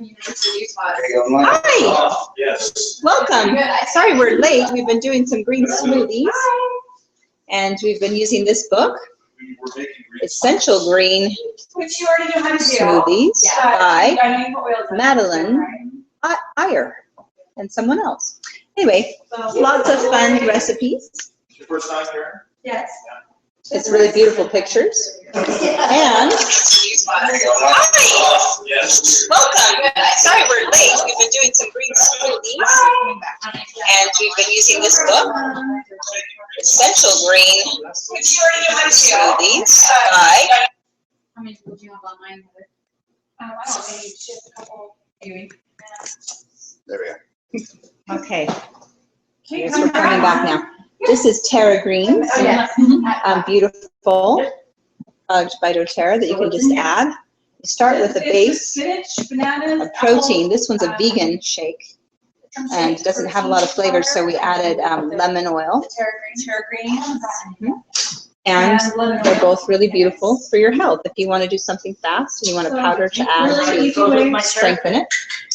Hi! Welcome. Sorry we're late. We've been doing some green smoothies. And we've been using this book, Essential Green Smoothies by Madeline Iyer and someone else. Anyway, lots of fun recipes. Your first time here? Yes. It's really beautiful pictures. And hi! Welcome. Sorry we're late. We've been doing some green smoothies. And we've been using this book, Essential Green Smoothies by How many people do you have online? I don't know, maybe just a couple. Maybe. There we go. Okay. Yes, we're coming back now. This is Terra Greens. Beautiful by doTERRA that you can just add. You start with a base of protein. This one's a vegan shake and doesn't have a lot of flavors, so we added lemon oil. Terra Greens. And they're both really beautiful for your health. If you want to do something fast and you want a powder to add to strengthen it.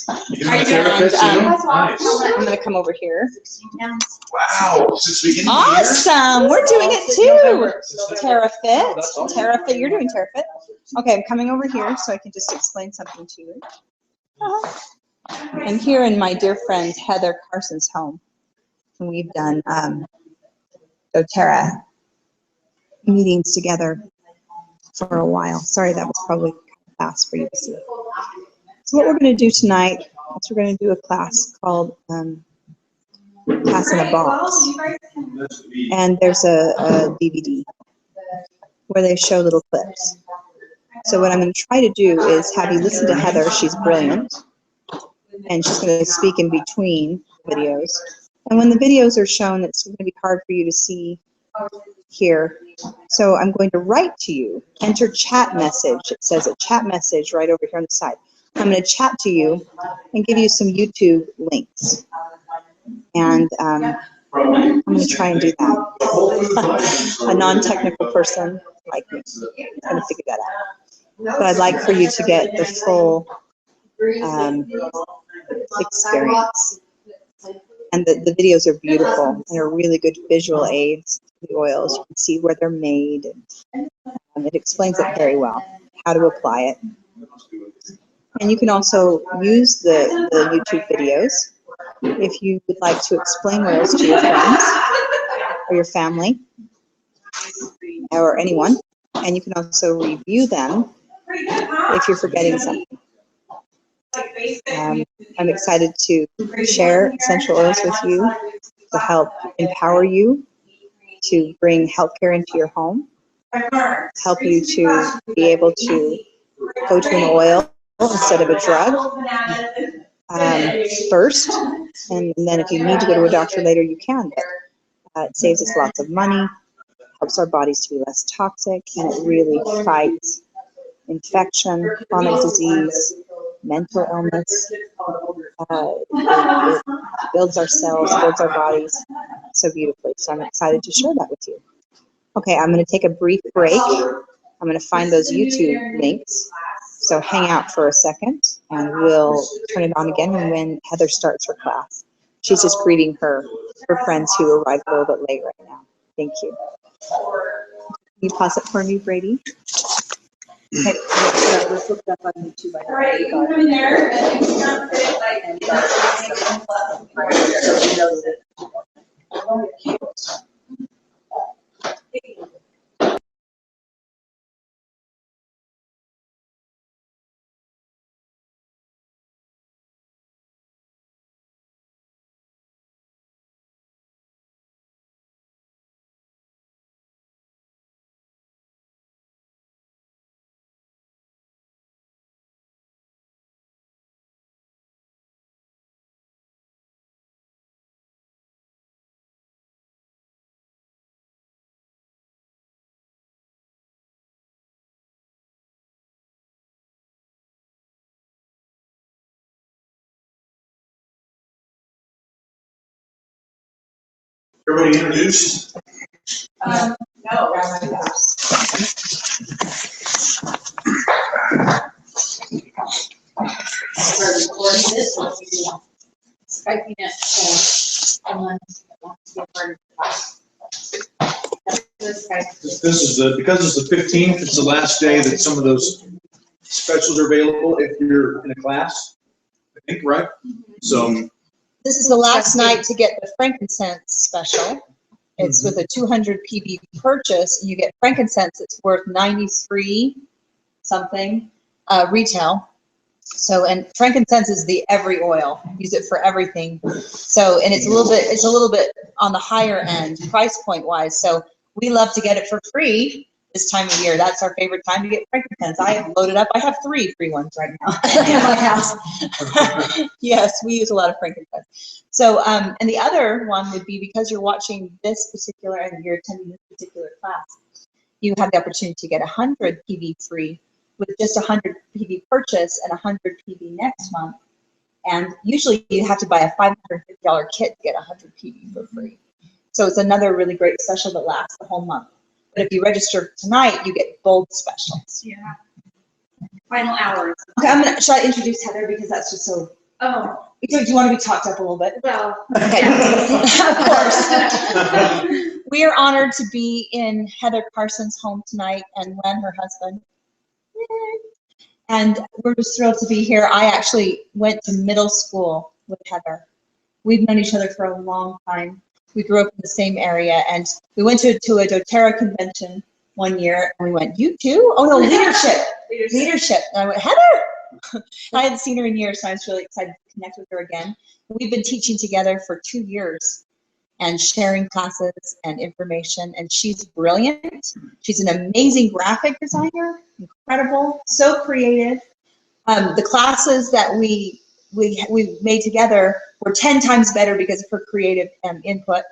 And, I'm going to come over here. Wow. Awesome. We're doing it too. TerraFit. TerraFit. You're doing TerraFit. Okay, I'm coming over here so I can just explain something to you. I'm here in my dear friend Heather Carson's home. And we've done doTERRA meetings together for a while. Sorry, that was probably fast for you to see. So what we're going to do tonight is we're going to do a class called Class in a Box. And there's a DVD where they show little clips. So what I'm going to try to do is have you listen to Heather. She's brilliant. And she's going to speak in between videos. And when the videos are shown, it's going to be hard for you to see here. So I'm going to write to you. Enter chat message. It says a chat message right over here on the side. I'm going to chat to you and give you some YouTube links. And I'm going to try and do that. A non-technical person like me is going to figure that out. But I'd like for you to get the full experience. And the videos are beautiful and are really good visual aids. The oils, you can see where they're made. And it explains it very well, how to apply it. And you can also use the YouTube videos if you would like to explain oils to your friends or your family or anyone. And you can also review them if you're forgetting something. I'm excited to share essential oils with you to help empower you to bring healthcare into your home, help you to be able to go to an oil instead of a drug first, and then if you need to go to a doctor later, you can. But it saves us lots of money, helps our bodies to be less toxic, and it really fights infection, chronic disease, mental illness. It builds our cells, builds our bodies so beautifully. So I'm excited to share that with you. Okay, I'm going to take a brief break. I'm going to find those YouTube links. So hang out for a second, and we'll turn it on again when Heather starts her class. She's just greeting her friends who arrived a little bit late right now. Thank you. Can you pause it for me, Brady? Okay, let's look that up on YouTube. All right, you can come in there and you can fit Everybody introduced? No. for recording this, or if you Skyping it for someone that wants to be a part of the class. This is because it's the 15th, it's the last day that some of those specials are available if you're in a class, I think, right? So, This is the last night to get the frankincense special. It's with a 200 PB purchase. You get frankincense. It's worth 93 something retail. So, and frankincense is the every oil. Use it for everything. So, and it's a little bit on the higher end price point wise. So we love to get it for free this time of year. That's our favorite time to get frankincense. I have loaded up. I have 3 free ones right now in my house. Yes, we use a lot of frankincense. So, and the other one would be because you're watching this particular and you're attending this particular class, you have the opportunity to get 100 PV free with just 100 PV purchase and 100 PV next month. And usually you have to buy a $550 kit to get 100 PV for free. So it's another really great special that lasts the whole month. But if you register tonight, you get both specials. Yeah. Final hours. Okay, should I introduce Heather because that's just so. Oh, Do you want to be talked up a little bit? well. Okay. Of course. We are honored to be in Heather Carson's home tonight and Len, her husband. And we're just thrilled to be here. I actually went to middle school with Heather. We've known each other for a long time. We grew up in the same area, and we went to a doTERRA convention one year, and we went, you too? Oh no, leadership. And I went, Heather! I hadn't seen her in years, so I was really excited to connect with her again. We've been teaching together for 2 years and sharing classes and information, and she's brilliant. She's an amazing graphic designer, incredible, so creative. The classes that we made together were 10 times better because of her creative input,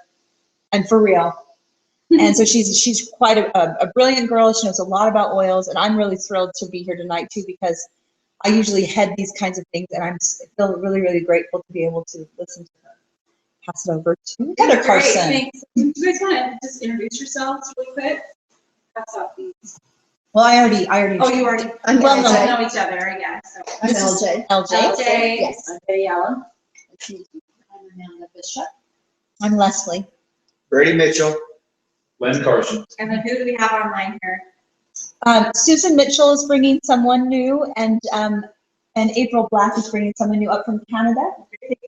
and for real. And so she's quite a brilliant girl. She knows a lot about oils, and I'm really thrilled to be here tonight too because I usually head these kinds of things, and I feel really, really grateful to be able to listen to her. Pass it over to Heather Carson. Thanks. Do you guys want to just introduce yourselves really quick? Pass out these. Well, I already. Oh, you already. I'm well LJ. know each other, I guess. So. I'm LJ. LJ. Yes. I'm Betty Allen. I'm Amanda Bishop. I'm Leslie. Brady Mitchell, Len Carson. And then who do we have online here? Susan Mitchell is bringing someone new, and April Black is bringing someone new up from Canada.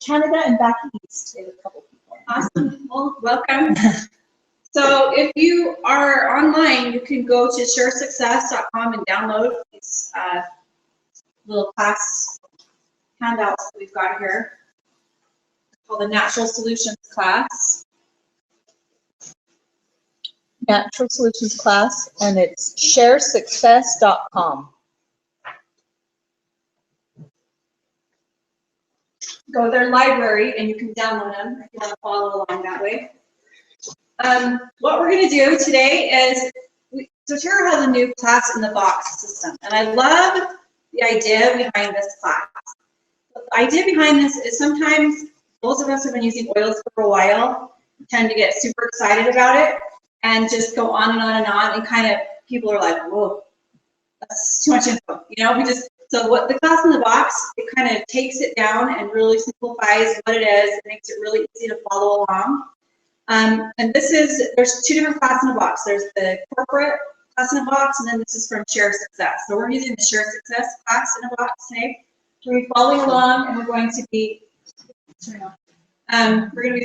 Canada and back east. They have a couple people. Awesome. Well, welcome. So if you are online, you can go to sharesuccess.com and download these little class handouts that we've got here called the Natural Solutions class. Natural Solutions class, and it's sharesuccess.com. Go to their library and you can download them if you want to follow along that way. What we're going to do today is, doTERRA has a new class in the box system, and I love the idea behind this class. The idea behind this is sometimes those of us who have been using oils for a while tend to get super excited about it and just go on and on and on, and kind of people are like, whoa, that's too much info. You know, so what the class in the box, it kind of takes it down and really simplifies what it is. It makes it really easy to follow along. And there's 2 different classes in a box. There's the corporate class in a box, and then this is from Share Success. So we're using the Share Success class in a box today. So we're following along, and we're going to be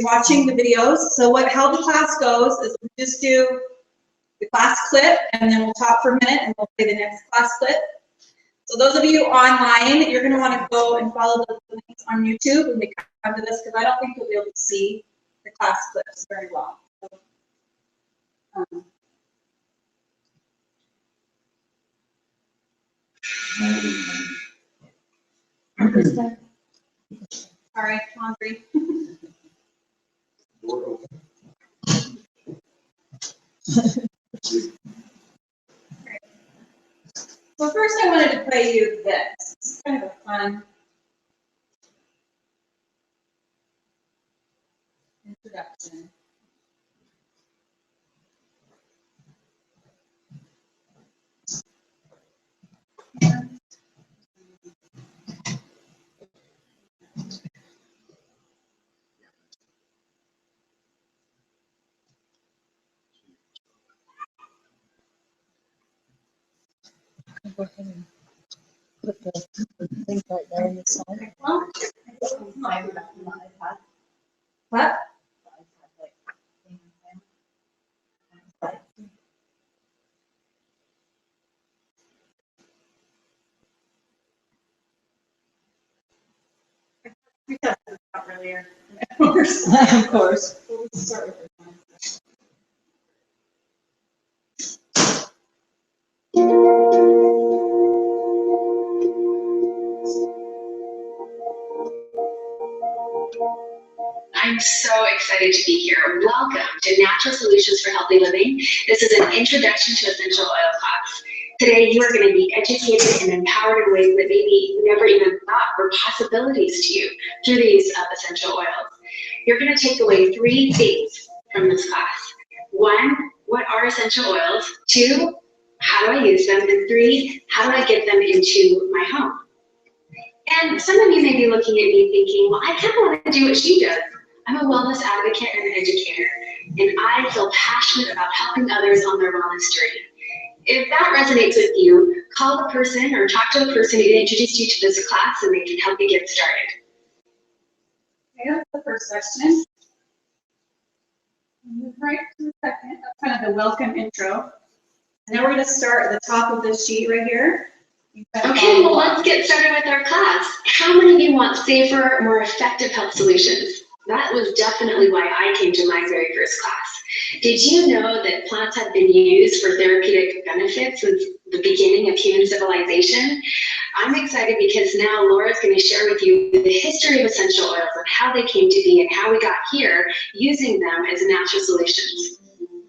watching the videos. So how the class goes is we just do the class clip, and then we'll talk for a minute, and we'll play the next class clip. So those of you online, you're going to want to go and follow the links on YouTube when we come to this, because I don't think you'll be able to see the class clips very well. Sorry, laundry. So first I wanted to play you this. This is kind of a fun introduction. go ahead and put the link right there on the side. Well, I would have to my iPad. what? We talked about earlier. Of course. We'll start with this one. I'm so excited to be here. Welcome to Natural Solutions for Healthy Living. This is an introduction to essential oil class. Today, you are going to be educated and empowered in ways that maybe you never even thought were possibilities to you through these essential oils. You're going to take away 3 things from this class. 1, what are essential oils? 2, how do I use them? And 3, how do I get them into my home? And some of you may be looking at me thinking, well, I kind of want to do what she does. I'm a wellness advocate and an educator, and I feel passionate about helping others on their wellness journey. If that resonates with you, call the person or talk to the person who introduced you to this class and they can help you get started. Okay, that's the first question. Move right to the second. That's kind of the welcome intro. And now we're going to start at the top of the sheet right here. Okay, well, let's get started with our class. How many of you want safer, more effective health solutions? That was definitely why I came to my very first class. Did you know that plants have been used for therapeutic benefits since the beginning of human civilization? I'm excited because now Laura's going to share with you the history of essential oils and how they came to be and how we got here using them as natural solutions.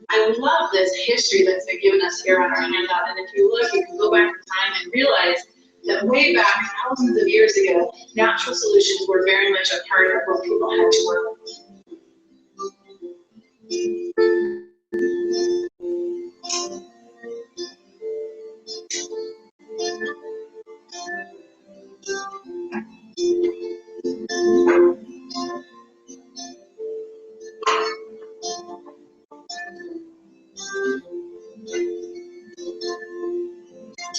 I love this history that's been given us here on our handout, and if you look, you can go back in time and realize that way back thousands of years ago, natural solutions were very much a part of what people had to work with.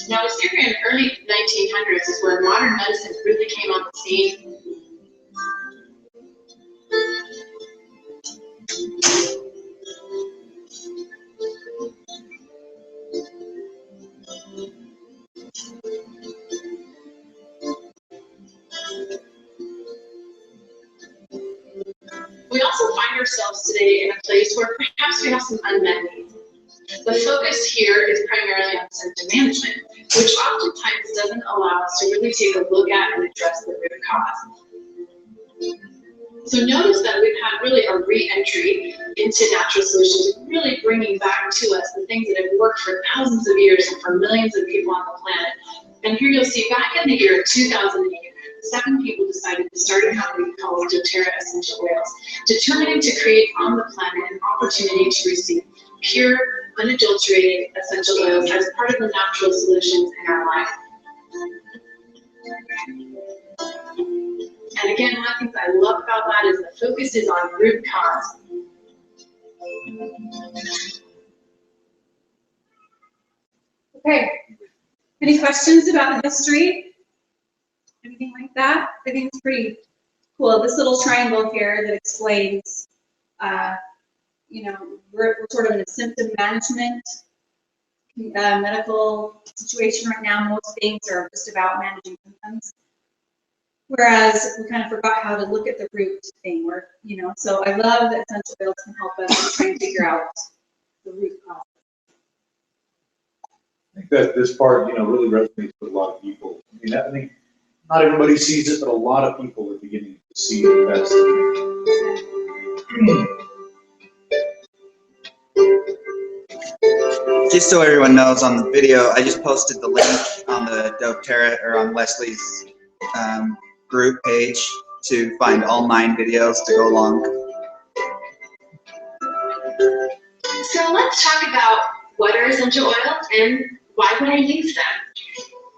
Now, it was here in the early 1900s is where modern medicine really came on the scene. We also find ourselves today in a place where perhaps we have some unmet needs. The focus here is primarily on symptom management, which oftentimes doesn't allow us to really take a look at and address the root cause. So notice that we've had really a re-entry into natural solutions, really bringing back to us the things that have worked for thousands of years and for millions of people on the planet. And here you'll see back in the year 2008, 7 people decided to start a company called doTERRA Essential Oils, determining to create on the planet an opportunity to receive pure, unadulterated essential oils as part of the natural solutions in our life. And again, one of the things I love about that is the focus is on root cause. Okay. Any questions about the history? Anything like that? I think it's pretty cool. This little triangle here that explains, we're sort of in a symptom management medical situation right now. Most things are just about managing symptoms. Whereas we kind of forgot how to look at the root thing, so I love that essential oils can help us try and figure out the root cause. I think that this part, really resonates with a lot of people. I think not everybody sees it, but a lot of people are beginning to see it. That's Just so everyone knows, on the video, I just posted the link on the doTERRA or on Leslie's group page to find all 9 videos to go along. So let's talk about what are essential oils and why would I use them?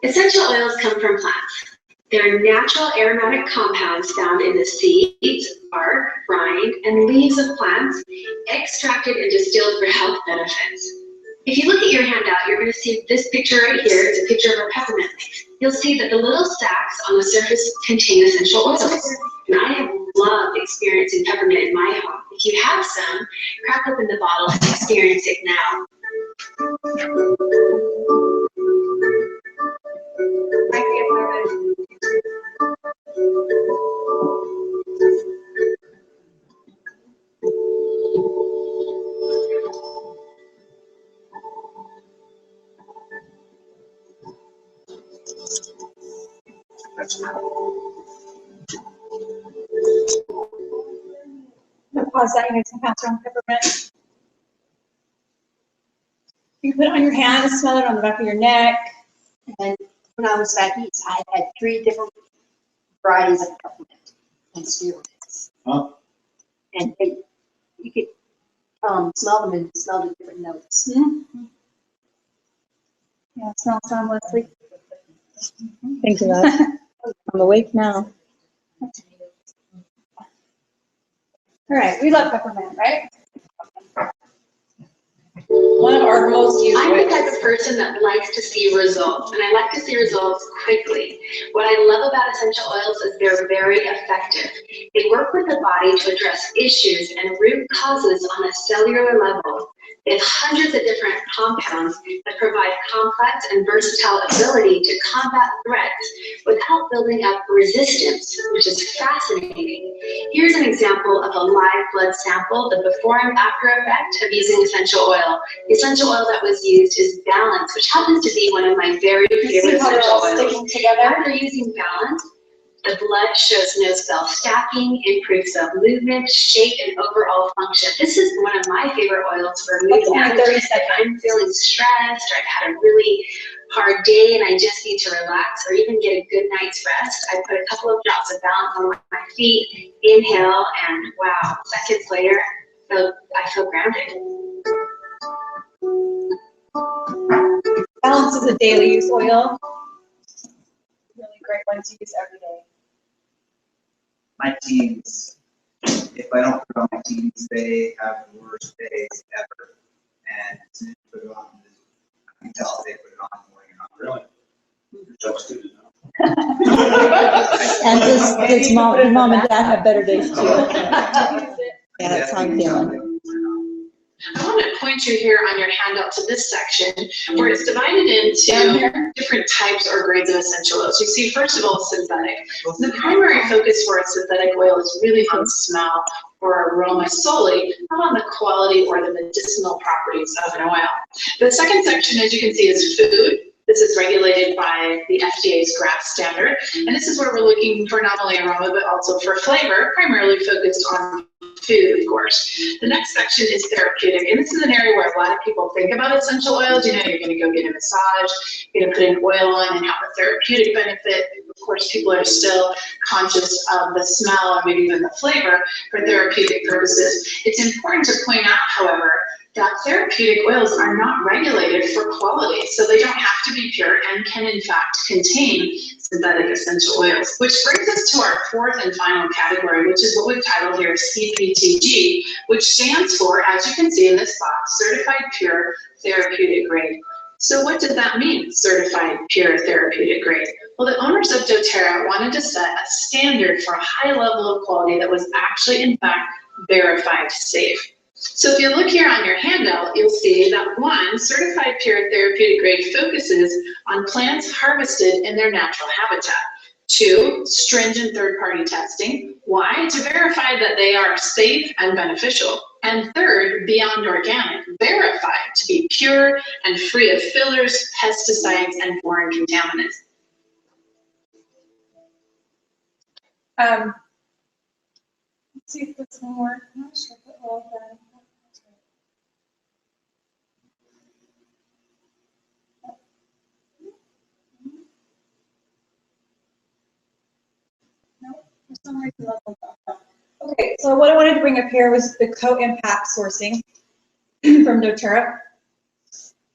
Essential oils come from plants. They're natural aromatic compounds found in the seeds, bark, rind, and leaves of plants, extracted and distilled for health benefits. If you look at your handout, you're going to see this picture right here. It's a picture of a peppermint. You'll see that the little sacs on the surface contain essential oils. And I have loved experiencing peppermint in my home. If you have some, crack open the bottle and experience it now. Pause that. You need some faster on peppermint. You can put it on your hand, smell it on the back of your neck. And when I was back east, I had 3 different varieties of peppermint and spearmints. Huh? And you could smell them and smell the different notes. Yeah, smell some, Leslie. Thank you, love. I'm awake now. All right, we love peppermint, right? One of our most used I'm the oils. type of person that likes to see results, and I like to see results quickly. What I love about essential oils is they're very effective. They work with the body to address issues and root causes on a cellular level. They have hundreds of different compounds that provide complex and versatile ability to combat threats without building up resistance, which is fascinating. Here's an example of a live blood sample, the before and after effect of using essential oil. The essential oil that was used is Balance, which happens to be one of my very You favorite see how they're essential all oils. sticking together? After using Balance, the blood shows no cell stacking, improved cell movement, shape, and overall function. This is one of my favorite oils for mood That's only 30 management. If seconds. I'm feeling stressed, or I've had a really hard day and I just need to relax or even get a good night's rest, I put a couple of drops of Balance on my feet, inhale, and wow, seconds later, I feel grounded. Balance is a daily use oil. Really great one to use every day. My teens, if I don't put on my teens, they have the worst days ever. And as soon as you put it on, I can tell they put it on more than not. Really? That's good to know. And does mom and dad have better days too? Use it. Yeah, that's how I'm feeling. I want to point you here on your handout to this section where it's divided into different types or grades of essential oils. You see, first of all, synthetic. The primary focus for a synthetic oil is really on smell or aroma solely, not on the quality or the medicinal properties of an oil. The second section, as you can see, is food. This is regulated by the FDA's GRAS standard, and this is where we're looking for not only aroma but also for flavor, primarily focused on food, of course. The next section is therapeutic, and this is an area where a lot of people think about essential oils. You know, you're going to go get a massage, you're going to put an oil on and have a therapeutic benefit. Of course, people are still conscious of the smell and maybe even the flavor for therapeutic purposes. It's important to point out, however, that therapeutic oils are not regulated for quality, so they don't have to be pure and can in fact contain synthetic essential oils. Which brings us to our fourth and final category, which is what we've titled here CPTG, which stands for, as you can see in this box, Certified Pure Therapeutic Grade. So what does that mean, Certified Pure Therapeutic Grade? Well, the owners of doTERRA wanted to set a standard for a high level of quality that was actually in fact verified safe. So if you look here on your handout, you'll see that 1, Certified Pure Therapeutic Grade focuses on plants harvested in their natural habitat. 2, stringent third-party testing. Why? To verify that they are safe and beneficial. And 3rd, beyond organic, verified to be pure and free of fillers, pesticides, and foreign contaminants. Let's see if this one works. I'm not sure if it will, but. No, for some reason that's not done. Okay, so what I wanted to bring up here was the co-impact sourcing from doTERRA.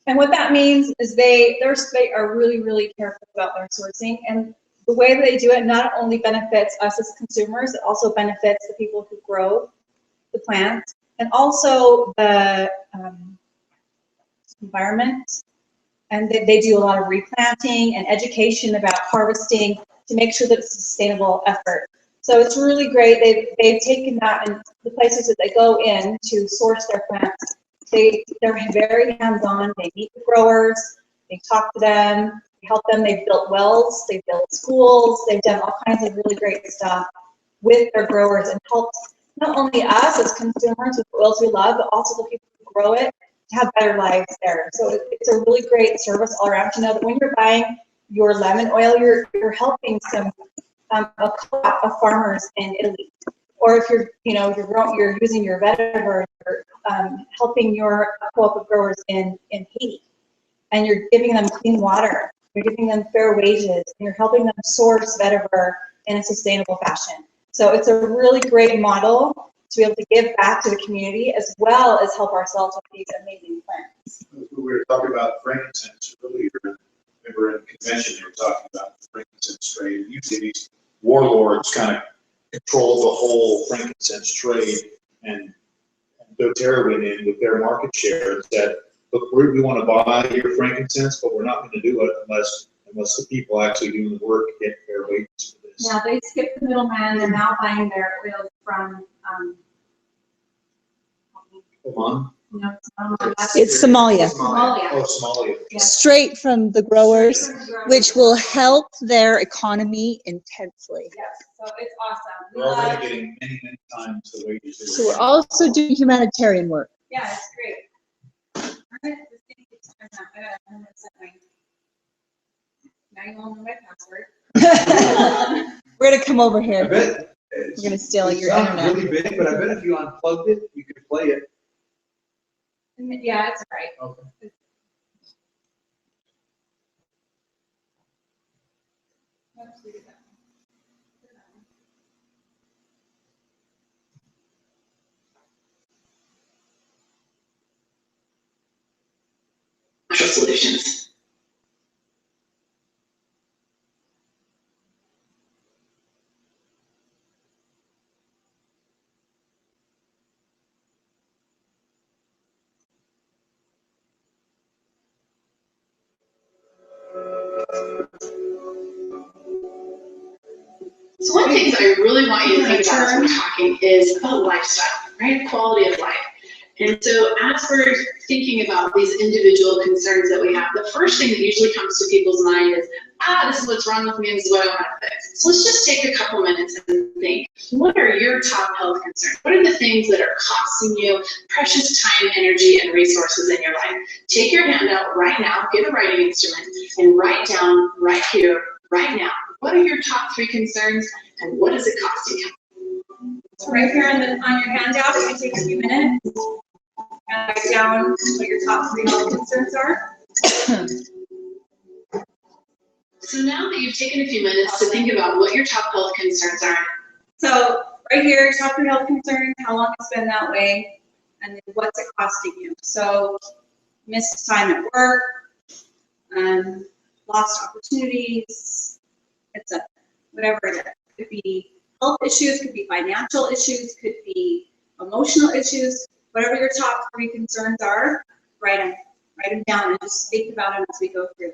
And what that means is they are really, really careful about their sourcing. And the way that they do it not only benefits us as consumers, it also benefits the people who grow the plants, and also the environment. And they do a lot of replanting and education about harvesting to make sure that it's a sustainable effort. So it's really great. They've taken that, and the places that they go in to source their plants, they're very hands-on. They meet the growers, they talk to them, they help them. They've built wells, they've built schools, they've done all kinds of really great stuff with their growers and helped not only us as consumers with oils we love, but also the people who grow it to have better lives there. So it's a really great service all around to know that when you're buying your lemon oil, you're helping some a co-op of farmers in Italy. Or if you're using your vetiver, you're helping your co-op of growers in Haiti, and you're giving them clean water, you're giving them fair wages, and you're helping them source vetiver in a sustainable fashion. So it's a really great model to be able to give back to the community as well as help ourselves with these amazing plants. We were talking about frankincense earlier. We were in convention, they were talking about the frankincense trade. Usually these warlords kind of control the whole frankincense trade, and doTERRA went in with their market share and said, look, we want to buy your frankincense, but we're not going to do it unless the people actually doing the work get fair wages for this. Now they skipped the middleman. They're now buying their oils from Oman? no, it's not Oman. It's Somalia. Somalia. Oh, Somalia. Yes. Straight from the growers, which will help their economy intensely. Yes, so it's awesome. We We're love, already getting many, many times the wages. So we're also doing humanitarian work. yeah, it's great. All right, this thing keeps turning out. I gotta remember to set my- Now you all know my password. We're gonna come over I here. bet. We're gonna steal It your sounds internet. really big, but I bet if you unplugged it, you could play it. Yeah, it's all right. Okay. Let's do that. Natural solutions. So one of the things I really want you to think about as we're talking is about lifestyle, right? Quality of life. And so as we're thinking about these individual concerns that we have, the first thing that usually comes to people's mind is, this is what's wrong with me, this is what I want to fix. So let's just take a couple minutes and think, what are your top health concerns? What are the things that are costing you precious time, energy, and resources in your life? Take your hand out right now, get a writing instrument, and write down right here, right now, what are your top 3 concerns and what is it costing you? So right here on your handout, you can take a few minutes and write down what your top 3 health concerns are. So now that you've taken a few minutes to think about what your top health concerns are, So right here, top 3 health concerns, how long it's been that way, and then what's it costing you. So missed time at work, lost opportunities, etc. Whatever it is. Could be health issues, could be financial issues, could be emotional issues. Whatever your top 3 concerns are, write them down and just think about them as we go through.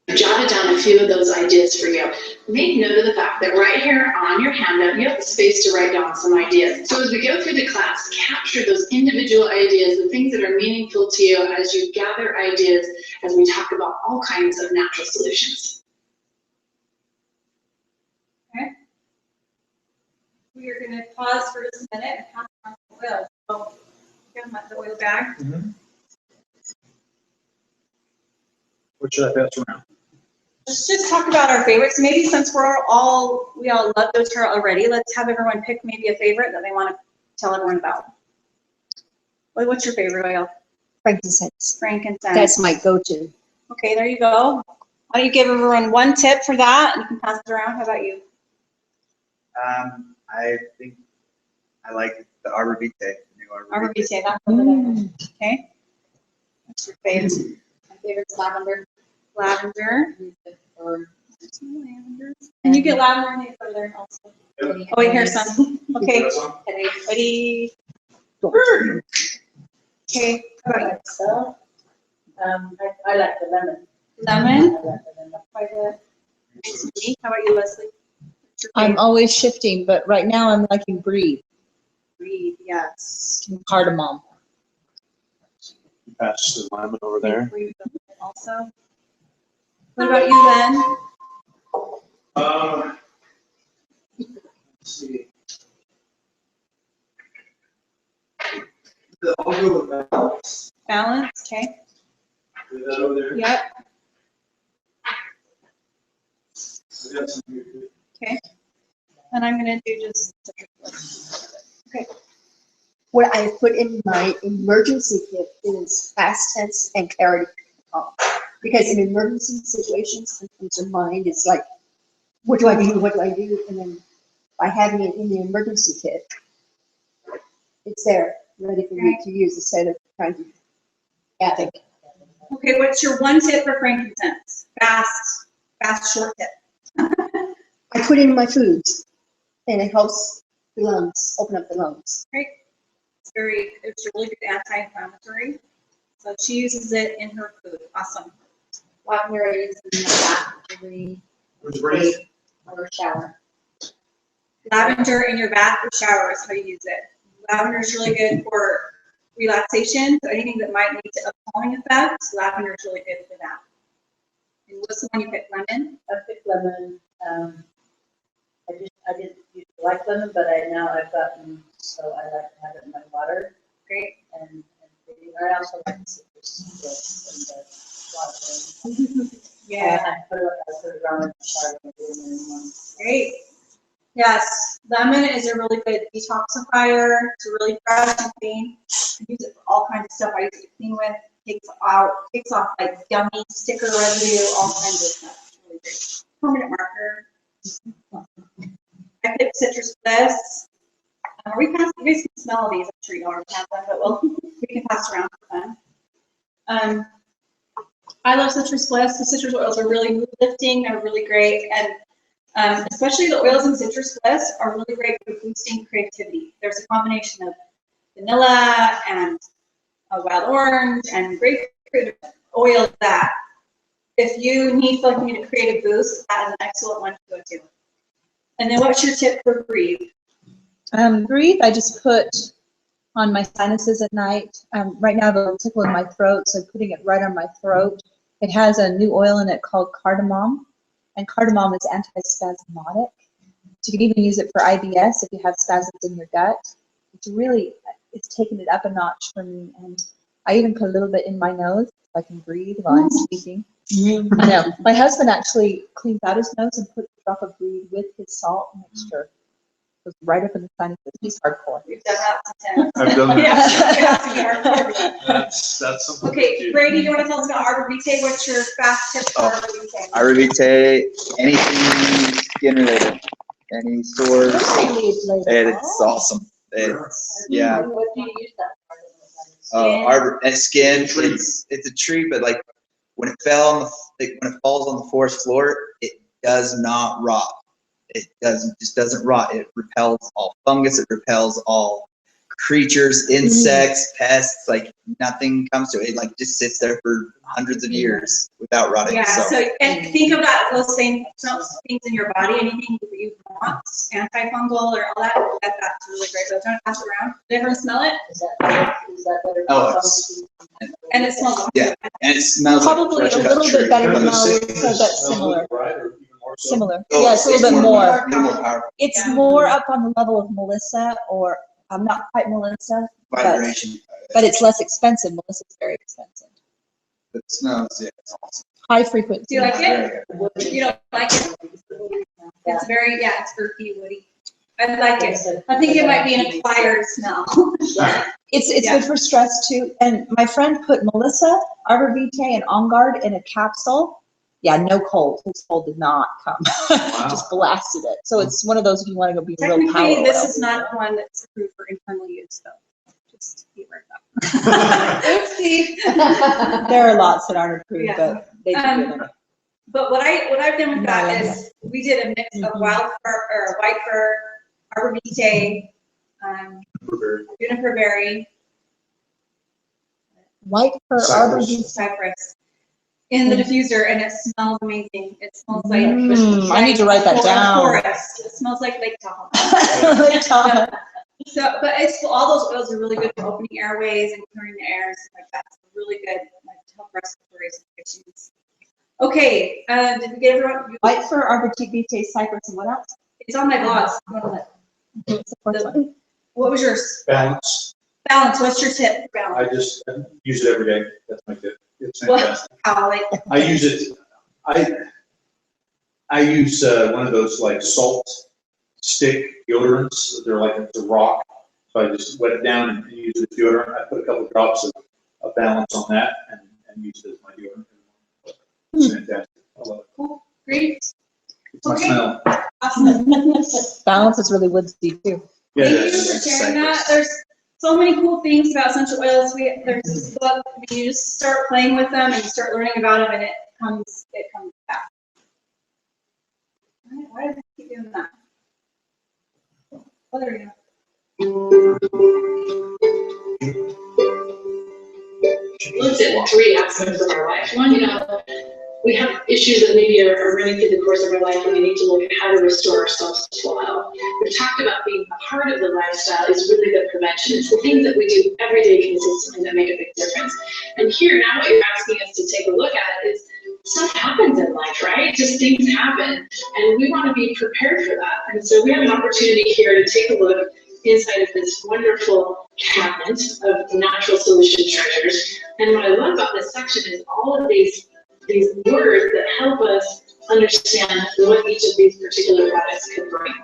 I've jotted down a few of those ideas for you. Make note of the fact that right here on your handout, you have the space to write down some ideas. So as we go through the class, capture those individual ideas, the things that are meaningful to you as you gather ideas as we talk about all kinds of natural solutions. Okay. We are going to pause for just a minute and pass around the oil. So, give them the oil bag. What should I pass around? Let's just talk about our favorites. Maybe since we all love doTERRA already, let's have everyone pick maybe a favorite that they want to tell everyone about. Well, what's your favorite oil? Frankincense. Frankincense. That's my go-to. Okay, there you go. Why don't you give everyone one tip for that, and you can pass it around. How about you? I think I like the Arbor Vitae, the new Arbor Vitae. Vitae, that's over there. Okay. What's your favorite? My favorite's lavender. Lavender. Or And you get lavender and you put it there also. Oh wait, here's some. Okay, That's on. ready? Okay, how about you? So, I like the lemon. Lemon? I like the lemon. By the- How about you, Leslie? What's your I'm favorite? always shifting, but right now I'm liking Breathe, Breathe, yes. cardamom. Pass the lemon over there. Breathe also. What about you, Len? Let's see. I'll go with balance. Balance, okay. Is that over there? Yep, I got some here, too. okay. And I'm gonna do just citrus bliss. Okay, What I put in my emergency kit is past tense and clarity. Because in emergency situations, sometimes your mind is like, what do I do? What do I do? And then by having it in the emergency kit, it's there, ready for you to use instead of trying to think. okay, what's your one tip for frankincense? Fast, short tip. I put it in my foods and it helps the lungs, open up the lungs. Great. It's a really good anti-inflammatory. So she uses it in her food. Awesome. Lavender I use in the bath every Where's Brady? or shower. Lavender in your bath or shower is how you use it. Lavender is really good for relaxation. So anything that might lead to a calming effect, lavender is really good for that. And what's the one you picked? Lemon? I picked lemon. I didn't used to like lemon, but now I've gotten, so I like to have it in my water. Great. And I also like the citrus and the water. Yeah. I put it around in the shower and do it in one. Great. Yes, lemon is a really good detoxifier. It's really fresh and clean. I use it for all kinds of stuff. I use it to clean with. Takes off like gummy sticker residue, all kinds of stuff. It's really great. Permanent marker. I picked citrus bliss. You guys can smell these. I'm sure you already have them, but we can pass around for fun. I love citrus bliss. The citrus oils are really mood lifting. They're really great, and especially the oils in citrus bliss are really great for boosting creativity. There's a combination of vanilla and wild orange and grapefruit oil that if you feel like you need a creative boost, that is an excellent one to go to. And then what's your tip for Breathe? Breathe, I just put on my sinuses at night. Right now I have a little tickle in my throat, so I'm putting it right on my throat. It has a new oil in it called cardamom, and cardamom is antispasmodic. So you can even use it for IBS if you have spasms in your gut. It's taken it up a notch for me, and I even put a little bit in my nose so I can breathe while I'm speaking. I know. My husband actually cleans out his nose and puts a drop of Breathe with his salt mixture. It goes right up in the sinuses. He's hardcore. We've done that sometimes. I've done that. Yeah. That's something. Okay, Brady, you want to tell us about Arbor Vitae? What's your fast tip for Arbor Vitae? Arbor Vitae, anything skin related, any sores, it's awesome. It's, yeah. What do you use that for? Arbor and skin, it's a treat, but like when it falls on the forest floor, it does not rot. It just doesn't rot. It repels all fungus. It repels all creatures, insects, pests. Like nothing comes to it. It like just sits there for hundreds of years without rotting. Yeah, so and think of those same things in your body, anything that you want, antifungal or all that, that's really great. So don't pass it around. Did everyone smell it? Is that better? Oh, And it smells Yeah. And it smells Probably like a fresh cut little tree. bit better But than the Melissa, citrus but smells similar. right, or even more so? Similar. Oh, Yeah, it's a little bit more. A little more powerful. It's Yeah. more up on the level of Melissa, or I'm not quite Melissa, Vibration. but it's less expensive. Melissa's very expensive. It smells, yeah, it's awesome. High frequency. Do you like it? Very good. You don't like it? It's very, it's earthy, woody. I like it. I think it might be an acquired smell. It's Yeah. good for stress too. And my friend put Melissa, Arbor Vitae, and On Guard in a capsule. Yeah, no cold. His cold did not come. Just blasted it. So it's one of those if you want to go be real power. Technically, this oil. is not one that's approved for internal use, though. Just be aware of that. Oopsie. There are lots that aren't approved, Yeah. but they do good. But what I've done with No, I that love is we did a mix of Mhm. wild fir, or white fir, arbor vitae, juniper berry, White fir Cypress. arbor vitae. cypress in the diffuser, and it smells amazing. It smells like I need to write that down. forest. It smells like Lake Tahoe. So, but it's all those oils are really good for opening airways and clearing the air and stuff like that. It's really good, like to help respiratory issues. Okay, did we get everyone? White fir arbor vitae, cypress, and what else? It's on my blogs. You wanna What's the fourth one? What was yours? Balance. Balance. What's your tip for balance? I just use it every day. That's my tip. It's What? fantastic. How, like, I use it, I use one of those like salt stick deodorants. They're like, it's a rock. So I just wet it down and use it as deodorant. I put a couple drops of Balance on that and use it as my deodorant. It's fantastic. I love it. great. It's my Okay. smell. Awesome. Balance is really woodsy too. Yeah, Thank it you is. for sharing that. There's so many cool things about essential oils. There's this book, you just start playing with them and you start learning about them, and it comes back. Why did I keep doing that? Oh, there we go. Looked at three aspects of our life. One, we have issues that maybe are running through the course of our life, and we need to look at how to restore ourselves to full health. We've talked about being a part of the lifestyle is really good prevention. It's the things that we do every day consistently that make a big difference. And here, now what you're asking us to take a look at is stuff happens in life, right? Just things happen, and we want to be prepared for that. And so we have an opportunity here to take a look inside of this wonderful cabinet of natural solution treasures. And what I love about this section is all of these words that help us understand what each of these particular products can bring.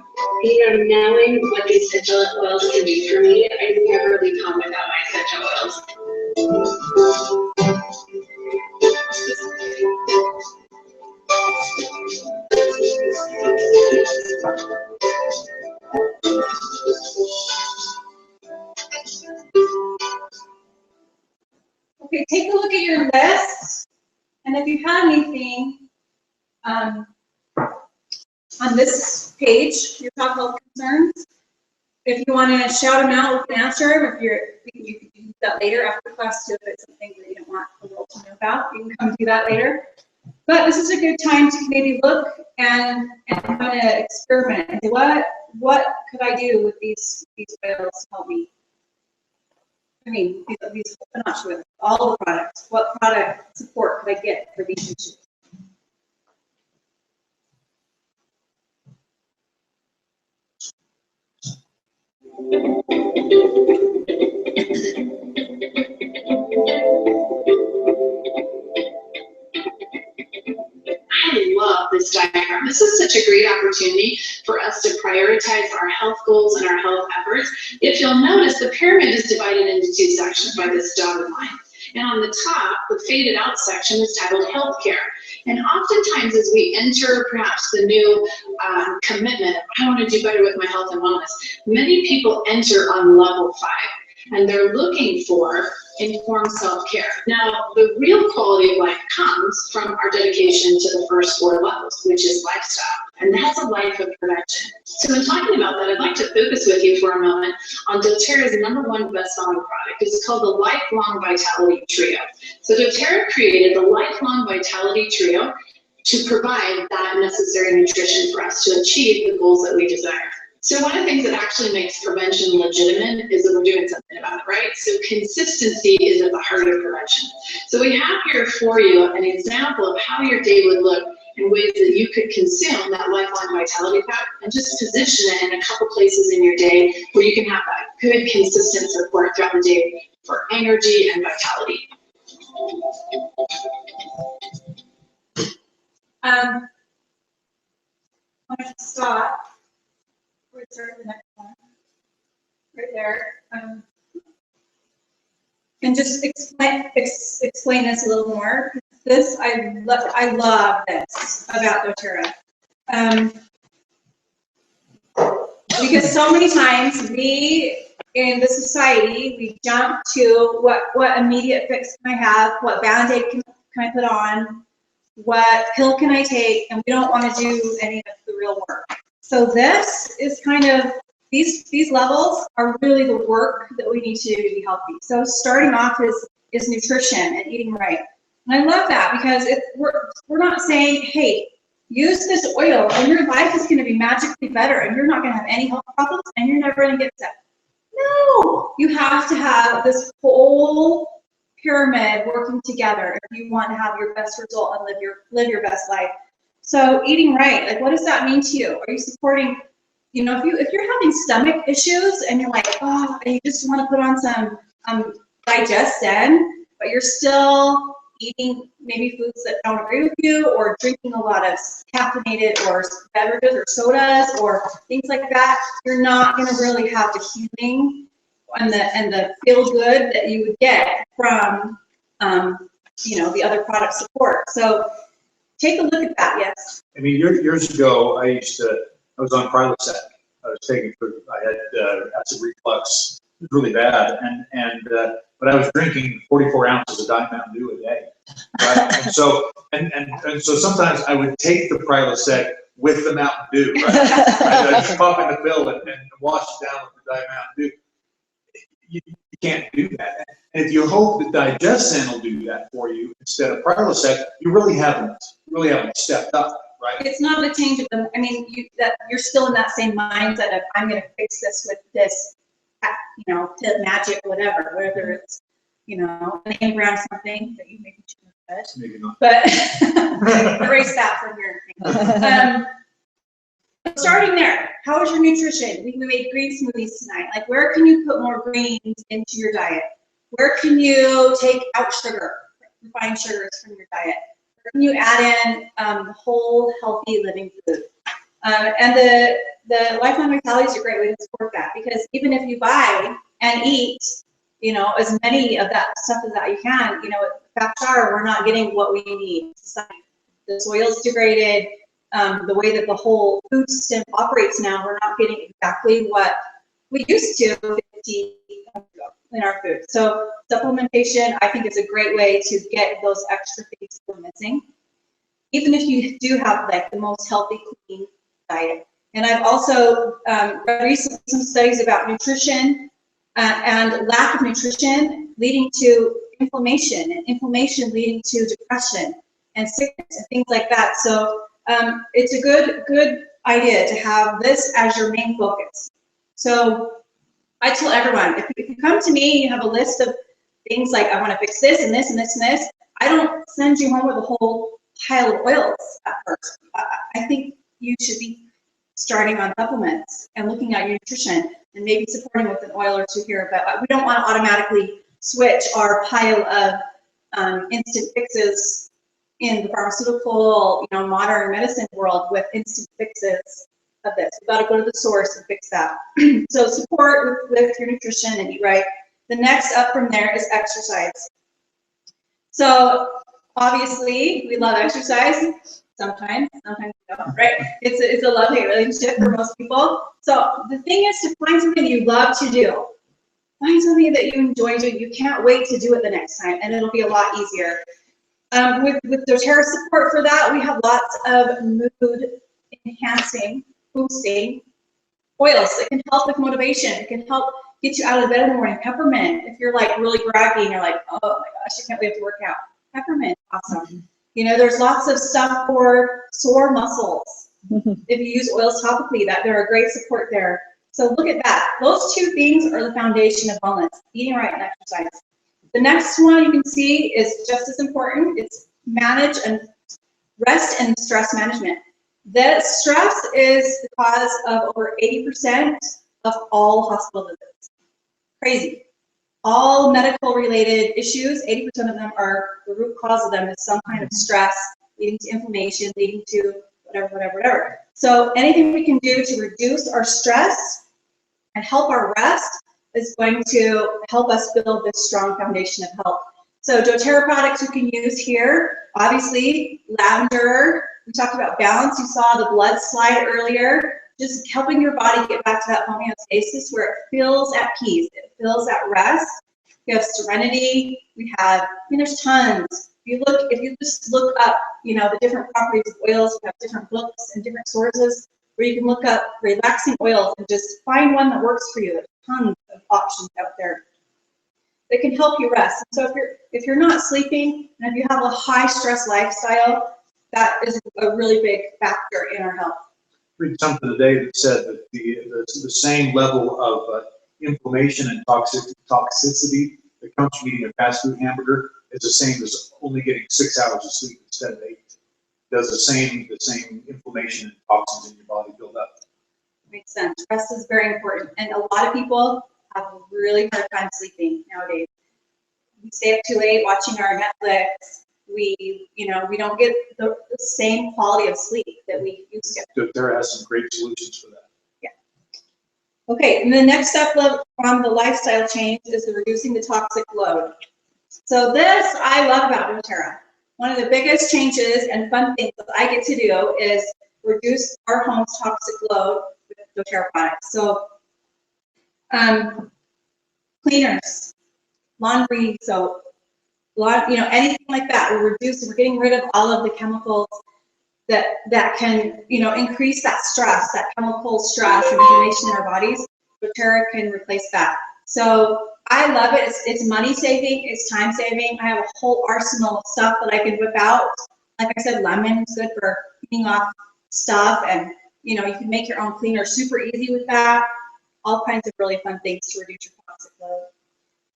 Knowing what these essential oils can do for me, I never leave home without my essential oils. Okay, take a look at your list, and if you have anything on this page, your top health concerns, if you want to shout them out, we can answer them. If you can do that later after class too, if it's something that you don't want the world to know about, you can come do that later. But this is a good time to maybe look and kind of experiment. What could I do with these oils to help me? I mean, these not sure, all the products. What product support could I get for these issues? I love this diagram. This is such a great opportunity for us to prioritize our health goals and our health efforts. If you'll notice, the pyramid is divided into two sections by this dotted line. And on the top, the faded out section is titled healthcare. And oftentimes as we enter perhaps the new commitment, I want to do better with my health and wellness, many people enter on level 5. And they're looking for informed self-care. Now, the real quality of life comes from our dedication to the first 4 levels, which is lifestyle. And that's a life of prevention. So in talking about that, I'd like to focus with you for a moment on doTERRA's #1 best-selling product. It's called the Lifelong Vitality Trio. So doTERRA created the Lifelong Vitality Trio to provide that necessary nutrition for us to achieve the goals that we desire. So one of the things that actually makes prevention legitimate is that we're doing something about it, right? So consistency is at the heart of prevention. So we have here for you an example of how your day would look in ways that you could consume that Lifelong Vitality Pack and just position it in a couple places in your day where you can have that good, consistent support throughout the day for energy and vitality. I want to stop. We'll start the next one. Right there. And just explain this a little more. This, I love this about doTERRA. Because so many times we, in the society, we jump to what immediate fix can I have, what Band-Aid can I put on, what pill can I take, and we don't want to do any of the real work. So this is kind of, these levels are really the work that we need to do to be healthy. So starting off is nutrition and eating right. And I love that because we're not saying, hey, use this oil and your life is going to be magically better and you're not going to have any health problems and you're never going to get sick. No, you have to have this whole pyramid working together if you want to have your best result and live your best life. So eating right, like what does that mean to you? Are you supporting, you know, if you're having stomach issues and you're like, oh, and you just want to put on some Digestin, but you're still eating maybe foods that don't agree with you, or drinking a lot of caffeinated or beverages or sodas or things like that, you're not going to really have the healing and the feel good that you would get from you know, the other product support. So take a look at that. Yes. I mean, years ago, I was on Prilosec. I had acid reflux, it was really bad, but I was drinking 44 ounces of Diet Mountain Dew a day, right? and so sometimes I would take the Prilosec with the Mountain Dew, right? I'd just pop in the pill and wash it down with the Diet Mountain Dew. You can't do that. And if you hope that Digestin will do that for you instead of Prilosec, you really haven't stepped up, right? It's not a change of the, I mean, you're still in that same mindset of, I'm going to fix this with this, you know, magic, whatever, whether it's, you know, a name brand something that you maybe shouldn't have said. Maybe not. But erase that from your thing. Starting there, how is your nutrition? We made green smoothies tonight. Like, where can you put more greens into your diet? Where can you take out sugar, refined sugars from your diet? Where can you add in whole, healthy living food? And the Lifelong Vitality is a great way to support that, because even if you buy and eat, you know, as many of that stuff as that you can, you know, facts are we're not getting what we need. The soil's degraded. The way that the whole food system operates now, we're not getting exactly what we used to 50 years ago in our food. So supplementation, I think, is a great way to get those extra things we're missing, even if you do have like the most healthy, clean diet. And I've also read recently some studies about nutrition and lack of nutrition leading to inflammation, and inflammation leading to depression and sickness and things like that. So it's a good idea to have this as your main focus. So I tell everyone, if you come to me, you have a list of things like, I want to fix this and this and this and this, I don't send you home with a whole pile of oils at first. I think you should be starting on supplements and looking at your nutrition and maybe supporting with an oil or two here, but we don't want to automatically switch our pile of instant fixes in the pharmaceutical, you know, modern medicine world with instant fixes of this. We've got to go to the source and fix that. So support with your nutrition and eat right. The next up from there is exercise. So obviously we love exercise. Sometimes we don't, right? It's a love-hate relationship for most people. So the thing is to find something you love to do. Find something that you enjoy doing. You can't wait to do it the next time, and it'll be a lot easier. With doTERRA support for that, we have lots of mood-enhancing, boosting oils that can help with motivation. It can help get you out of bed in the morning. Peppermint, if you're like really groggy and you're like, oh my gosh, I can't wait to work out. Peppermint, awesome. You know, there's lots of stuff for sore muscles. If you use oils topically, they're a great support there. So look at that. Those two things are the foundation of wellness: eating right and exercise. The next one you can see is just as important. It's manage and rest and stress management. The stress is the cause of over 80% of all hospital visits. Crazy. All medical related issues, 80% of them are, the root cause of them is some kind of stress leading to inflammation, leading to whatever. So anything we can do to reduce our stress and help our rest is going to help us build this strong foundation of health. So doTERRA products you can use here, obviously lavender, we talked about balance, you saw the blood slide earlier, just helping your body get back to that homeostasis where it feels at peace, it feels at rest. We have serenity, we have, I mean, there's tons. if you just look up, you know, the different properties of oils, we have different books and different sources where you can look up relaxing oils and just find one that works for you. There's tons of options out there that can help you rest. So if you're not sleeping and if you have a high stress lifestyle, that is a really big factor in our health. Read something today that said that the same level of inflammation and toxicity that comes from eating a fast food hamburger is the same as only getting 6 hours of sleep instead of 8. Does the same inflammation and toxins in your body build up. Makes sense. Rest is very important, and a lot of people have a really hard time sleeping nowadays. We stay up too late watching our Netflix. We don't get the same quality of sleep that we used to. doTERRA has some great solutions for that. Yeah. Okay, and the next step on the lifestyle change is the reducing the toxic load. So this I love about doTERRA. One of the biggest changes and fun things that I get to do is reduce our home's toxic load with doTERRA products. So cleaners, laundry soap, anything like that. We're getting rid of all of the chemicals that can, increase that stress, that chemical stress and inflammation in our bodies. doTERRA can replace that. So I love it. It's money saving, it's time saving. I have a whole arsenal of stuff that I can whip out. Like I said, lemon is good for cleaning off stuff, and you can make your own cleaner super easy with that. All kinds of really fun things to reduce your toxic load.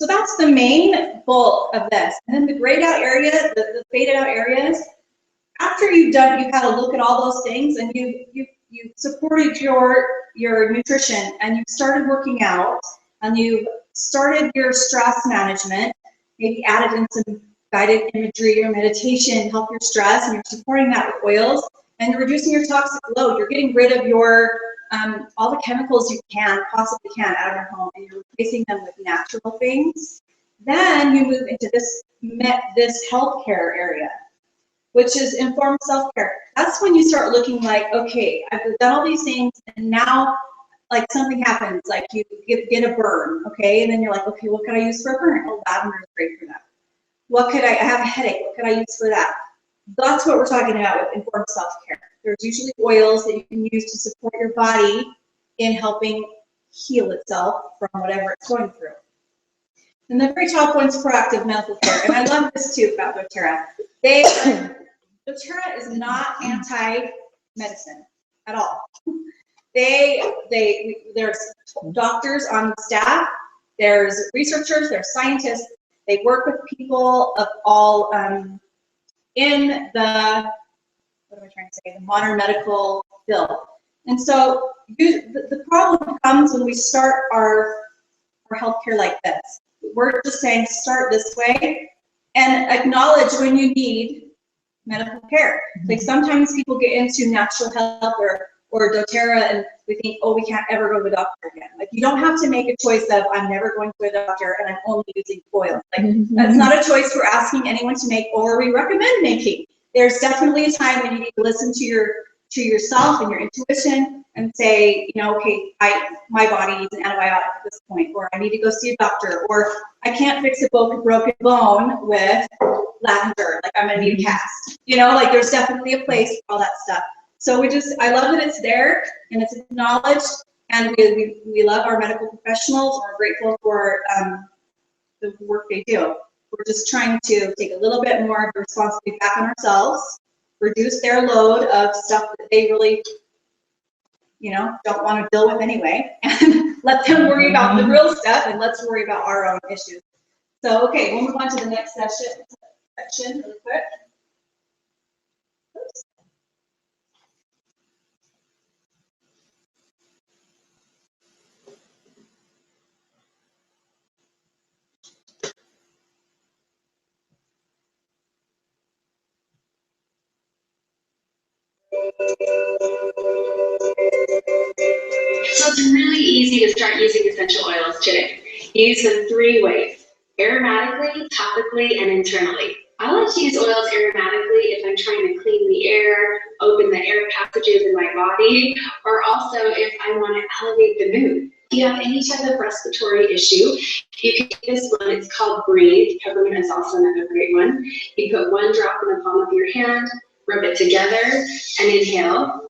So that's the main bulk of this. And then the grayed out area, the faded out areas, after you've had a look at all those things and you supported your nutrition and you started working out and you started your stress management, maybe added in some guided imagery or meditation, help your stress, and you're supporting that with oils, and you're reducing your toxic load. You're getting rid of your all the chemicals you possibly can out of your home, and you're replacing them with natural things. Then you move into this healthcare area, which is informed self-care. That's when you start looking like, okay, I've done all these things, and now like something happens, like you get a burn, okay, and then you're like, okay, what could I use for a burn? Oh, lavender is great for that. I have a headache, what could I use for that? That's what we're talking about with informed self-care. There's usually oils that you can use to support your body in helping heal itself from whatever it's going through. And the very top one's proactive medical care, and I love this too about doTERRA. doTERRA is not anti-medicine at all. There's doctors on staff, there's researchers, there's scientists. They work with people of all in the the modern medical field. And so the problem comes when we start our healthcare like this. We're just saying start this way and acknowledge when you need medical care. Like sometimes people get into natural health or doTERRA and we think, oh, we can't ever go to the doctor again. Like you don't have to make a choice of I'm never going to a doctor and I'm only using oil. Like that's not a choice we're asking anyone to make or we recommend making. There's definitely a time when you need to listen to yourself and your intuition and say, okay, my body needs an antibiotic at this point, or I need to go see a doctor, or I can't fix a broken bone with lavender, like I'm gonna need a cast. Like there's definitely a place for all that stuff. So I love that it's there and it's acknowledged, and we love our medical professionals. We're grateful for the work they do. We're just trying to take a little bit more of the responsibility back on ourselves, reduce their load of stuff that they really, don't want to deal with anyway, and let them worry about the real stuff, and let's worry about our own issues. So, okay, we'll move on to the next section really quick. Oops. So it's really easy to start using essential oils today. Use them 3 ways: aromatically, topically, and internally. I like to use oils aromatically if I'm trying to clean the air, open the air passages in my body, or also if I want to elevate the mood. you have any type of respiratory issue, you can get this one. It's called Breathe. Peppermint is also another great one. You put one drop in the palm of your hand, rub it together, and inhale.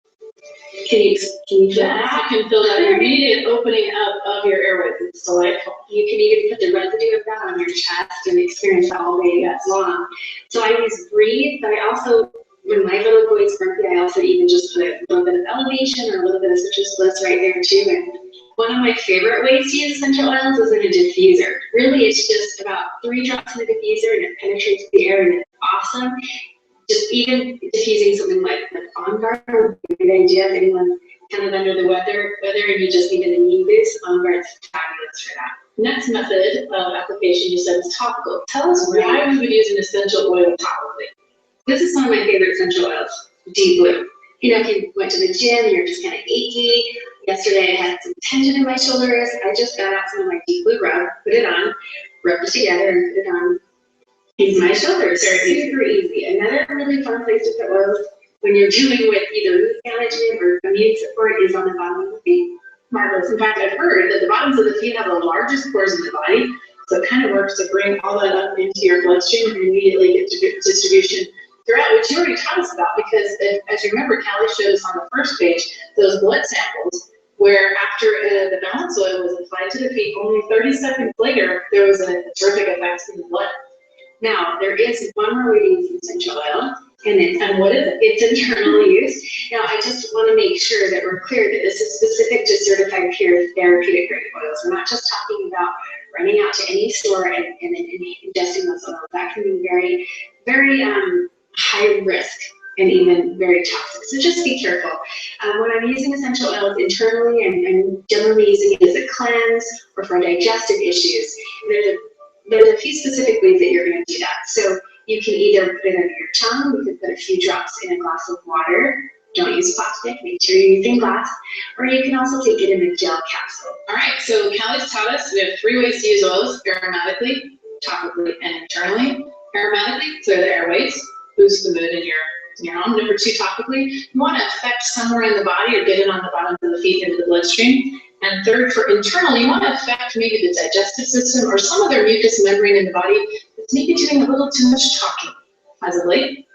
Can you feel that? You can feel that immediate opening up of your airways. It's delightful. You can even put the residue of that on your chest and experience that all day long. So I use Breathe, but I also, when my little boy's grumpy, I also even just put a little bit of elevation or a little bit of citrus bliss right there too. And one of my favorite ways to use essential oils is in a diffuser. Really, it's just about 3 drops in the diffuser and it penetrates the air and it's awesome. Just even diffusing something like On Guard would be a good idea if anyone kind of under the weather and you just need an immune boost. On Guard's fabulous for that. Next method of application you said is topical. Tell us why we would use an essential oil topically. This is one of my favorite essential oils, Deep Blue. You know, if you went to the gym and you're just kind of achy. Yesterday I had some tension in my shoulders. I just got out some of my Deep Blue rub, put it on, rubbed it together and put it on in my shoulders. Super easy. Another really fun place to put oils when you're dealing with either root management or immune support is on the bottom of the feet. Marvelous. In fact, I've heard that the bottoms of the feet have the largest pores in the body, so it kind of works to bring all that up into your bloodstream and immediately get distribution throughout, which you already taught us about, because as you remember, Callie showed us on the first page those blood samples where after the balance oil was applied to the feet, only 30 seconds later, there was a terrific effect in the blood. Now, there is one more way to use essential oil, and what is it? It's internal use. Now, I just want to make sure that we're clear that this is specific to certified pure therapeutic grade oils. We're not just talking about running out to any store and ingesting those oils. That can be very, very high risk and even very toxic. So just be careful. When I'm using essential oils internally, and generally using it as a cleanse or for digestive issues, there's a few specific ways that you're going to do that. So you can either put it under your tongue, you can put a few drops in a glass of water. Don't use plastic, make sure you're using glass. Or you can also take it in a gel capsule. All right, so Callie's taught us we have 3 ways to use oils: aromatically, topically, and internally. Aromatically, clear the airways, boost the mood in your home. Number 2, topically, you want to affect somewhere in the body or get it on the bottom of the feet into the bloodstream. And 3rd, for internal, you want to affect maybe the digestive system or some other mucous membrane in the body that's maybe doing a little too much talking as of late.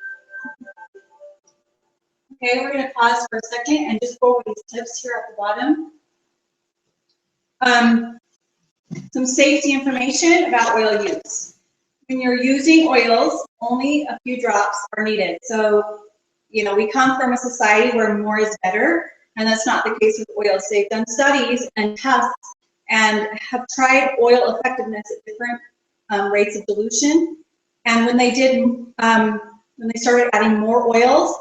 Okay, we're gonna pause for a second and just go over these tips here at the bottom. Some safety information about oil use. When you're using oils, only a few drops are needed. So, you know, we come from a society where more is better, and that's not the case with oils. They've done studies and tests and have tried oil effectiveness at different rates of dilution. And when they did, when they started adding more oils,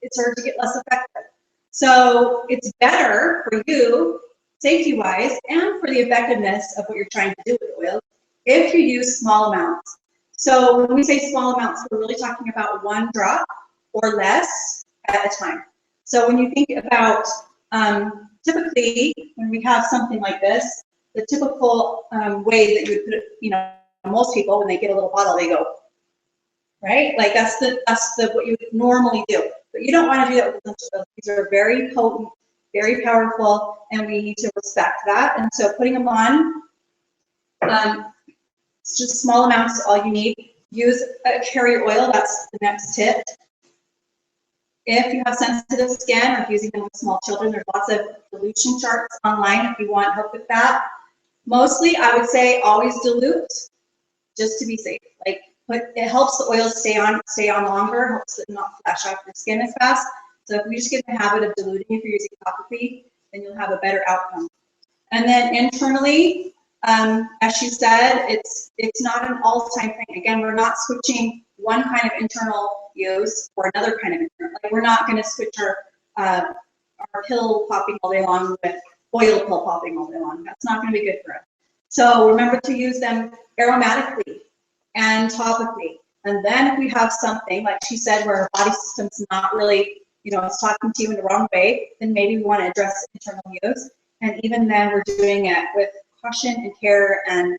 it started to get less effective. So it's better for you, safety-wise, and for the effectiveness of what you're trying to do with oils, if you use small amounts. So when we say small amounts, we're really talking about 1 drop or less at a time. So when you think about, typically, when we have something like this, the typical way that you would put it, you know, most people, when they get a little bottle, they go, right? Like that's what you would normally do. But you don't want to do that with essential oils. These are very potent, very powerful, and we need to respect that. And so putting them on, it's just small amounts, all you need. Use a carrier oil, that's the next tip. If you have sensitive skin or if using them with small children, there's lots of dilution charts online if you want help with that. Mostly, I would say always dilute, just to be safe. Like, it helps the oil stay on longer, helps it not flash off your skin as fast. So if we just get the habit of diluting if you're using topically, then you'll have a better outcome. And then internally, as she said, it's not an all-the-time thing. Again, we're not switching one kind of internal use for another kind of internal. Like, we're not going to switch our pill popping all day long with oil pill popping all day long. That's not going to be good for us. So remember to use them aromatically and topically. And then if we have something, like she said, where our body system's not really, you know, it's talking to you in the wrong way, then maybe we want to address internal use. And even then, we're doing it with caution and care and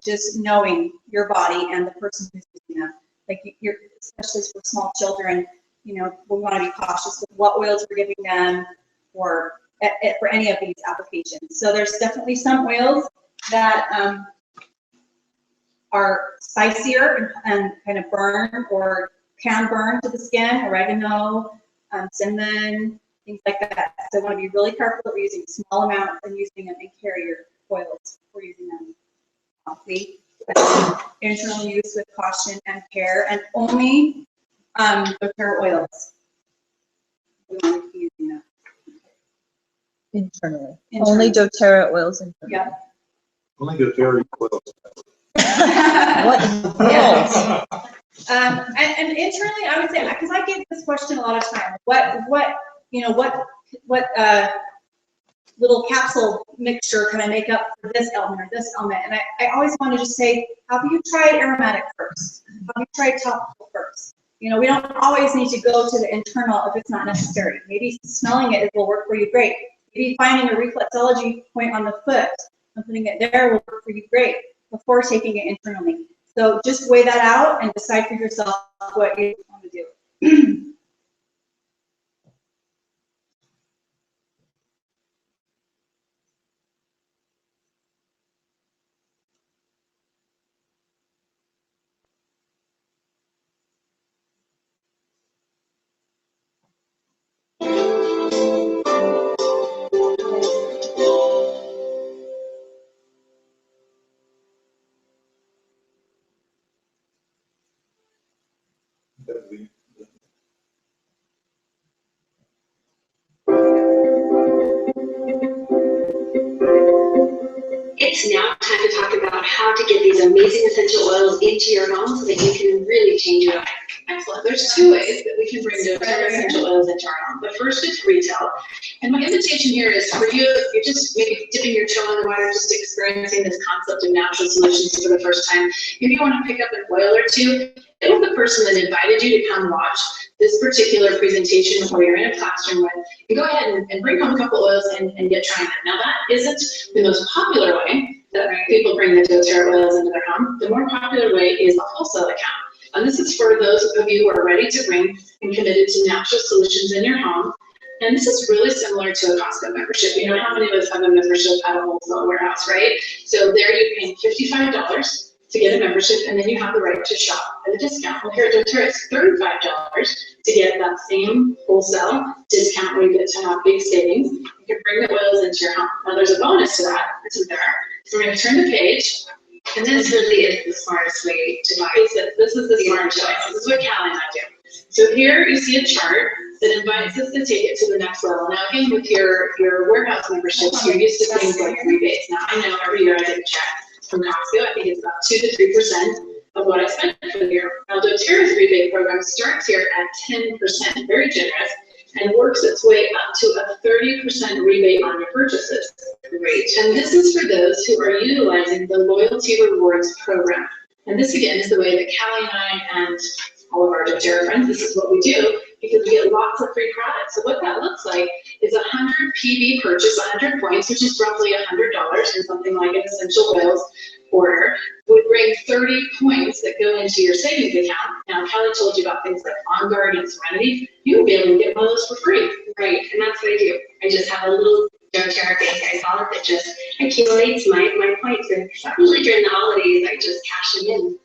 just knowing your body and the person who's using them. Like, you're, especially for small children, you know, we want to be cautious with what oils we're giving them, or for any of these applications. So there's definitely some oils that are spicier and kind of burn or can burn to the skin, oregano, cinnamon, things like that. So I want to be really careful that we're using small amounts and using them in carrier oils. We're using them promptly. Internal use with caution and care, and only doTERRA oils. We want to be using them. Internally. Only doTERRA oils internally. Yeah. Only doTERRA oils. What in the world? And internally, I would say, because I get this question a lot of time, what little capsule mixture can I make up for this element or this element? And I always want to just say, have you tried aromatic first? Have you tried topical first? We don't always need to go to the internal if it's not necessary. Maybe smelling it will work for you great. Maybe finding a reflexology point on the foot and putting it there will work for you great before taking it internally. So just weigh that out and decide for yourself what you want to do. It's now time to talk about how to get these amazing essential oils into your home so that you can really change your life. Excellent. There's two ways that we can bring doTERRA essential oils into our home. The first is retail. And my invitation here is for you, if you're just maybe dipping your toe in the water, just experiencing this concept of natural solutions for the first time. If you want to pick up an oil or two, get with the person that invited you to come watch this particular presentation where you're in a classroom with, and go ahead and bring home a couple oils and get trying it. Now that isn't the most popular way that people bring the doTERRA oils into their home. The more popular way is a wholesale account. And this is for those of you who are ready to bring and committed to natural solutions in your home. And this is really similar to a Costco membership. How many of us have a membership at a wholesale warehouse, right? So there you're paying $55 to get a membership, and then you have the right to shop at a discount. Well, here at doTERRA, it's $35 to get that same wholesale discount where you get to have big savings. You can bring the oils into your home. Now, there's a bonus to that, isn't there? So we're going to turn the page. And this really is the smartest way to buy. This is the smart choice. This is what Callie and I do. So here you see a chart that invites us to take it to the next level. Now again, with your warehouse memberships, you're used to things like rebates. Now I know every year I get a check from Costco. I think it's about 2 to 3% of what I spent for the year. Now doTERRA's rebate program starts here at 10%, very generous, and works its way up to a 30% rebate on your purchases. Great. And this is for those who are utilizing the Loyalty Rewards program. And this again is the way that Callie and I and all of our doTERRA friends, this is what we do, because we get lots of free products. So what that looks like is 100 PV purchase, 100 points, which is roughly $100 in something like an essential oils order, would bring 30 points that go into your savings account. Now, Callie told you about things like On Guard and Serenity. You would be able to get one of those for free. Right, and that's what I do. I just have a little doTERRA bank, I call it, that just accumulates my points. And usually during the holidays, I just cash them in.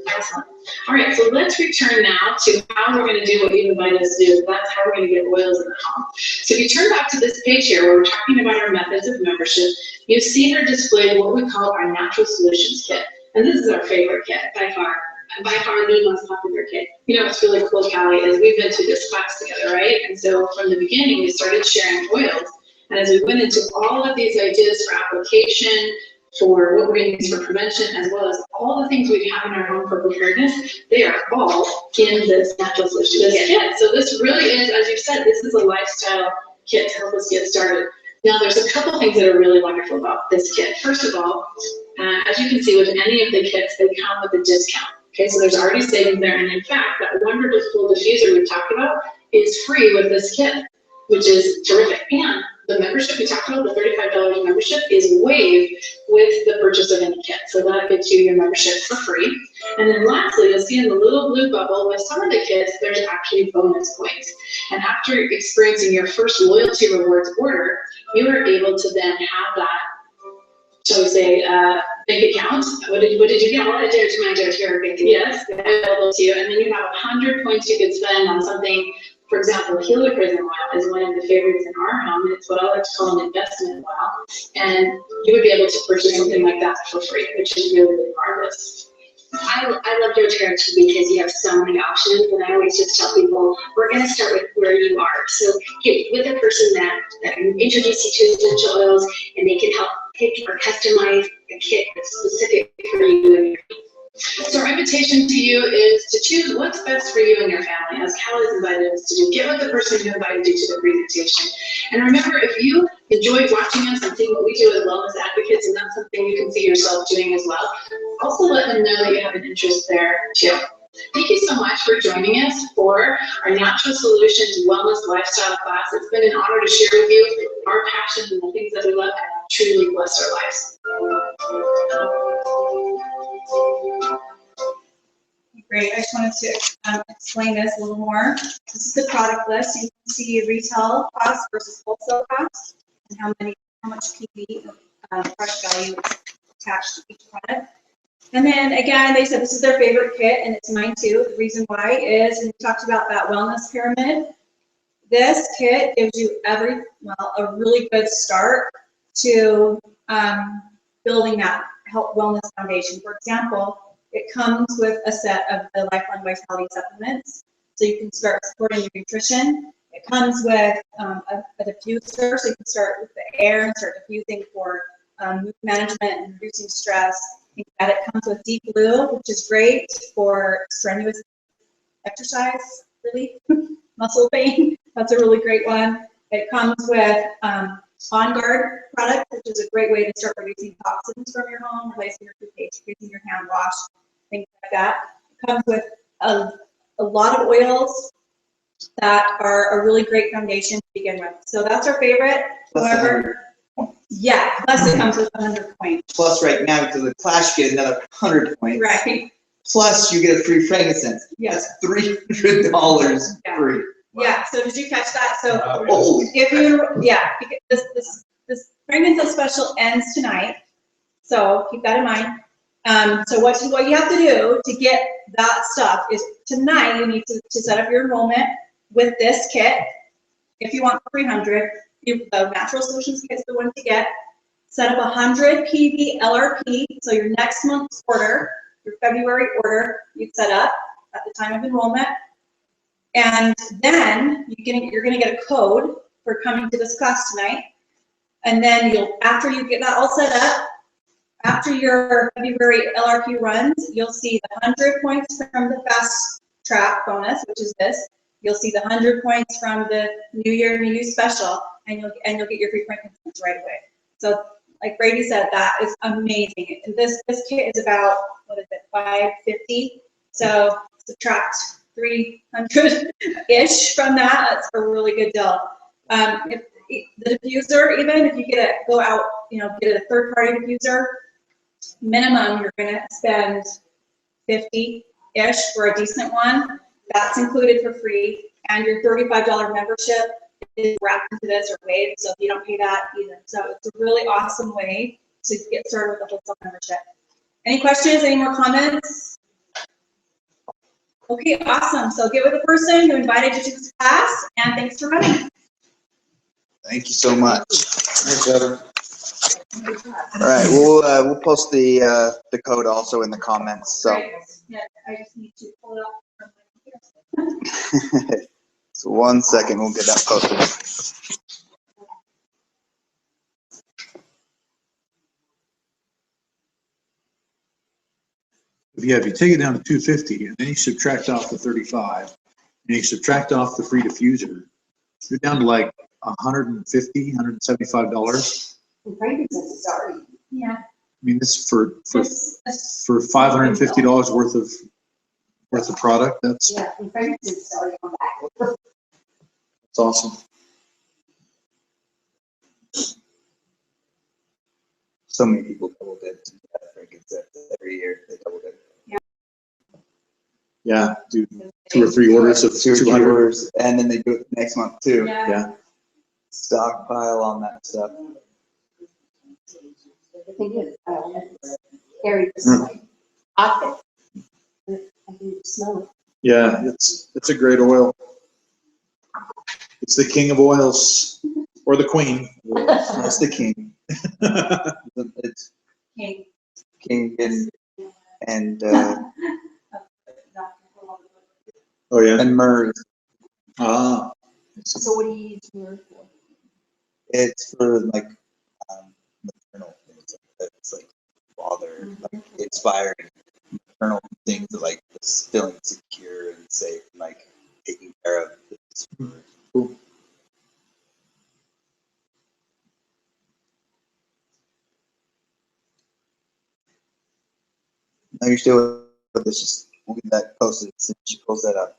Excellent. All right, so let's return now to how we're going to do what you invited us to do. That's how we're going to get oils in the home. So if you turn back to this page here where we're talking about our methods of membership, you've seen or displayed what we call our Natural Solutions Kit. And this is our favorite kit by far the most popular kit. What's really cool, Callie, is we've been through this class together, right? And so from the beginning, we started sharing oils. And as we went into all of these ideas for application, for what we're going to use for prevention, as well as all the things we have in our home for preparedness, they are all in this Natural Solutions kit. So this really is, as you said, this is a lifestyle kit to help us get started. Now, there's a couple things that are really wonderful about this kit. First of all, as you can see with any of the kits, they come with a discount. Okay, so there's already savings there. And in fact, that wonderful diffuser we talked about is free with this kit, which is terrific. And the membership we talked about, the $35 membership, is waived with the purchase of any kit. So that gets you your membership for free. And then lastly, you'll see in the little blue bubble, with some of the kits, there's actually bonus points. And after experiencing your first Loyalty Rewards order, we were able to then have that, shall we say, bank account. What did you get? Yeah, my doTERRA bank account. Yes, available to you, and then you have 100 points you could spend on something. For example, heliochrysum oil is one of the favorites in our home. It's what I like to call an investment oil, and you would be able to purchase something like that for free, which is really, really marvelous. I love doTERRA too because you have so many options, and I always just tell people, we're gonna start with where you are. So get with a person that can introduce you to essential oils, and they can help pick or customize a kit that's specific for you and your needs. So our invitation to you is to choose what's best for you and your family, as Callie's invited us to do. Get with the person who invited you to the presentation. And remember, if you enjoyed watching us and seeing what we do as wellness advocates, and that's something you can see yourself doing as well, also let them know that you have an interest there too. Thank you so much for joining us for our Natural Solutions Wellness Lifestyle class. It's been an honor to share with you our passions and the things that we love and truly bless our lives. Great, I just wanted to explain this a little more. This is the product list. You can see retail cost versus wholesale cost and how much PV product value is attached to each product. And then again, they said this is their favorite kit, and it's mine too. The reason why is, and we talked about that wellness pyramid. This kit gives you a really good start to building that health wellness foundation. For example, it comes with a set of the Lifeline Vitality supplements, so you can start supporting your nutrition. It comes with a diffuser, so you can start with the air and start diffusing for mood management and reducing stress. That it comes with Deep Blue, which is great for strenuous exercise relief, muscle pain. That's a really great one. It comes with On Guard product, which is a great way to start reducing toxins from your home, replacing your toothpaste, reducing your hand wash, things like that. It comes with a lot of oils that are a really great foundation to begin with. So that's our favorite. However, yeah, plus it comes with 100 points. Plus right now, because of the class, you get another 100 points. Right. Plus you get a free frankincense. Yes. That's $300 Yeah. free. Yeah, so did you catch that? So Holy. if you, because this frankincense special ends tonight, so keep that in mind. So what you have to do to get that stuff is tonight you need to set up your enrollment with this kit. If you want 300, the Natural Solutions kit is the one to get. Set up 100 PV LRP, so your next month's order, your February order, you set up at the time of enrollment. And then you're gonna get a code for coming to this class tonight. And then after you get that all set up, after your February LRP runs, you'll see the 100 points from the fast track bonus, which is this. You'll see the 100 points from the New Year, New You special, and you'll get your free frankincense right away. So like Brady said, that is amazing. And this kit is about, what is it, $550? So subtract 300-ish from that. That's a really good deal. If the diffuser, even if you get a third-party diffuser, minimum you're going to spend 50-ish for a decent one. That's included for free, and your $35 membership is wrapped into this or waived, so if you don't pay that either. So it's a really awesome way to get started with a wholesale membership. Any questions? Any more comments? Okay, awesome. So get with the person who invited you to this class, and thanks for coming. Thank you so much. Thanks, Heather. All right, we'll post the code also in the comments. So. Great. Yeah, I just need to pull it up from my computer. So 1 second, we'll get that posted. Yeah, if you take it down to 250 and then you subtract off the 35 and you subtract off the free diffuser, you're down to like $150, $175. Frankincense is already. Yeah. I mean, this is for $550 worth of product. That's Frankincense is already on back. awesome. So many people double dip to that frankincense every year. They double dip. Yeah, do 2 or 3 orders of Two or 3 200. orders, and then they do it next month too. Yeah. stockpile on that stuff. The thing is, Harry was like, out there. I can smell it. Yeah, it's a great oil. It's the king of oils, or the queen. That's the king. It's Okay. king and Oh, yeah? and myrrh. Ah. So what do you use myrrh for? It's for like maternal things. It's like father, like inspiring maternal things that like just feeling secure and safe, and like taking care of this. Cool. No, you're still with this. Just we'll get that posted as soon as she pulls that up.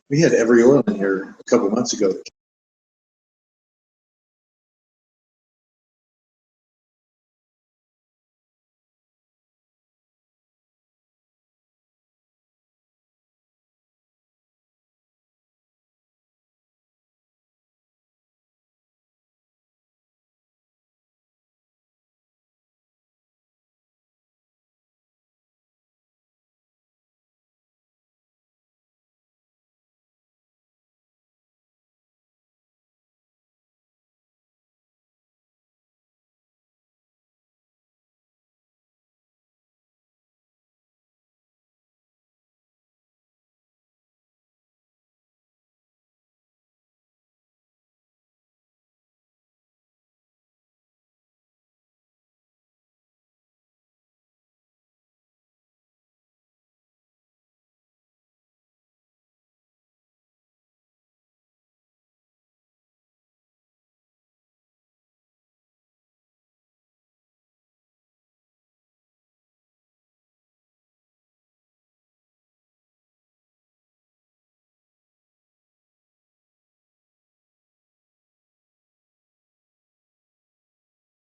We had every oil in here a couple months ago that